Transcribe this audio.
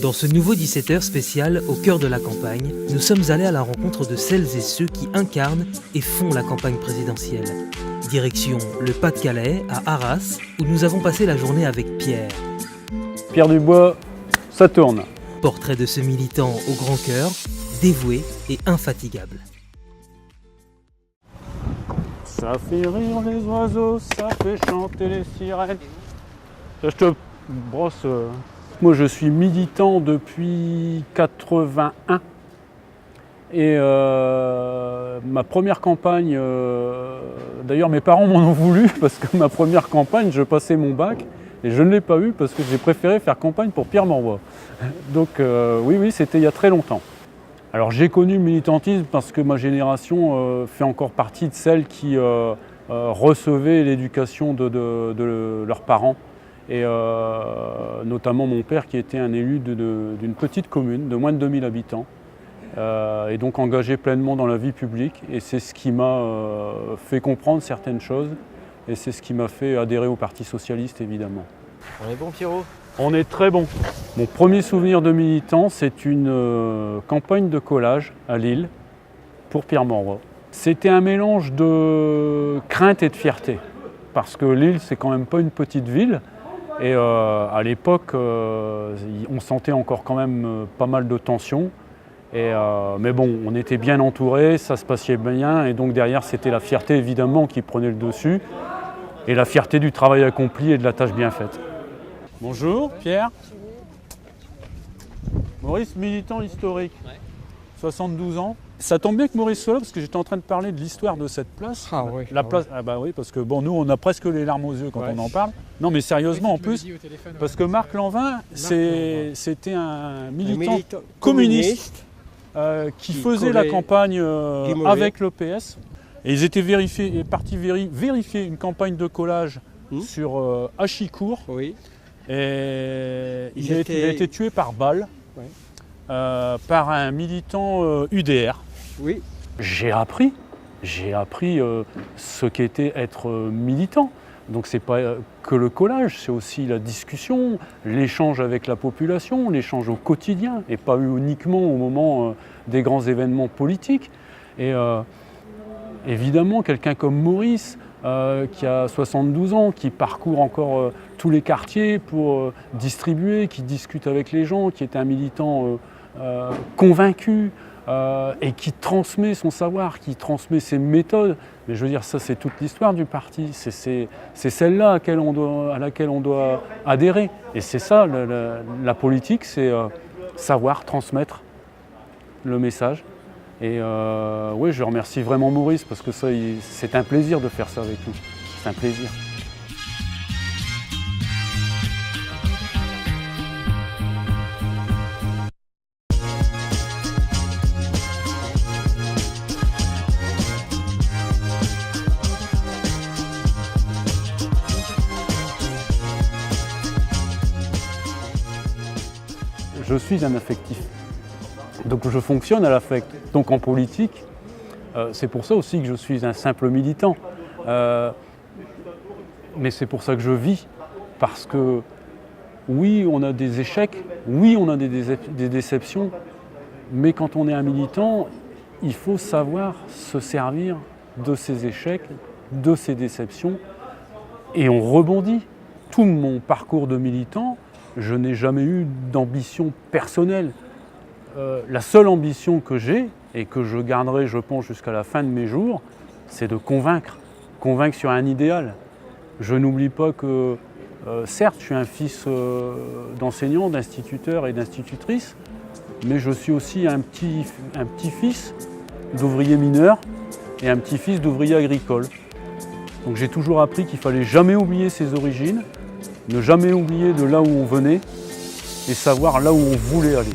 Dans ce nouveau 17h spécial au cœur de la campagne, nous sommes allés à la rencontre de celles et ceux qui incarnent et font la campagne présidentielle. Direction le Pas-de-Calais, à Arras, où nous avons passé la journée avec Pierre. Pierre Dubois, ça tourne. Portrait de ce militant au grand cœur, dévoué et infatigable. Ça fait rire les oiseaux, ça fait chanter les sirènes. Je te brosse. Moi, je suis militant depuis 81. Et ma première campagne, d'ailleurs mes parents m'en ont voulu parce que ma première campagne, je passais mon bac et je ne l'ai pas eu parce que j'ai préféré faire campagne pour Pierre Morvois. Donc oui, c'était il y a très longtemps. Alors j'ai connu le militantisme parce que ma génération fait encore partie de celles qui recevaient l'éducation de leurs parents. Et notamment mon père qui était un élu d'une petite commune de moins de 2000 habitants. Et donc engagé pleinement dans la vie publique. Et c'est ce qui m'a fait comprendre certaines choses. Et c'est ce qui m'a fait adhérer au Parti Socialiste, évidemment. On est bon, Pierrot? On est très bon. Mon premier souvenir de militant, c'est une campagne de collage à Lille pour Pierre Morvois. C'était un mélange de crainte et de fierté. Parce que Lille, c'est quand même pas une petite ville. Et à l'époque, on sentait encore quand même pas mal de tensions. Mais bon, on était bien entourés, ça se passait bien. Et donc derrière, c'était la fierté évidemment qui prenait le dessus. Et la fierté du travail accompli et de la tâche bien faite. Bonjour Pierre. Maurice, militant historique, 72 ans. Ça tombe bien que Maurice soit là parce que j'étais en train de parler de l'histoire de cette place. Ah oui. La place, ah bah oui, parce que bon, nous on a presque les larmes aux yeux quand on en parle. Non mais sérieusement en plus, parce que Marc Lanvin, c'était un militant communiste qui faisait la campagne avec le PS. Et ils étaient partis vérifier une campagne de collage sur Hachicourt. Oui. Et il a été tué par balle. Oui. Par un militant UDR. Oui. J'ai appris ce qu'était être militant. Donc c'est pas que le collage, c'est aussi la discussion, l'échange avec la population, l'échange au quotidien, et pas uniquement au moment des grands événements politiques. Et évidemment, quelqu'un comme Maurice, qui a 72 ans, qui parcourt encore tous les quartiers pour distribuer, qui discute avec les gens, qui est un militant convaincu et qui transmet son savoir, qui transmet ses méthodes. Mais je veux dire, ça c'est toute l'histoire du parti, c'est celle-là à laquelle on doit adhérer. Et c'est ça, la politique, c'est savoir transmettre le message. Et oui, je remercie vraiment Maurice parce que ça, c'est un plaisir de faire ça avec lui. C'est un plaisir. Je suis un affectif. Donc je fonctionne à l'affect. Donc en politique, c'est pour ça aussi que je suis un simple militant. Mais c'est pour ça que je vis. Parce que oui, on a des échecs, oui, on a des déceptions, mais quand on est un militant, il faut savoir se servir de ces échecs, de ces déceptions, et on rebondit. Tout mon parcours de militant, je n'ai jamais eu d'ambition personnelle. La seule ambition que j'ai, et que je garderai, je pense, jusqu'à la fin de mes jours, c'est de convaincre sur un idéal. Je n'oublie pas que, certes, je suis un fils d'enseignant, d'instituteur et d'institutrice, mais je suis aussi un petit-fils d'ouvrier mineur et un petit-fils d'ouvrier agricole. Donc j'ai toujours appris qu'il ne fallait jamais oublier ses origines, ne jamais oublier de là où on venait et savoir là où on voulait aller.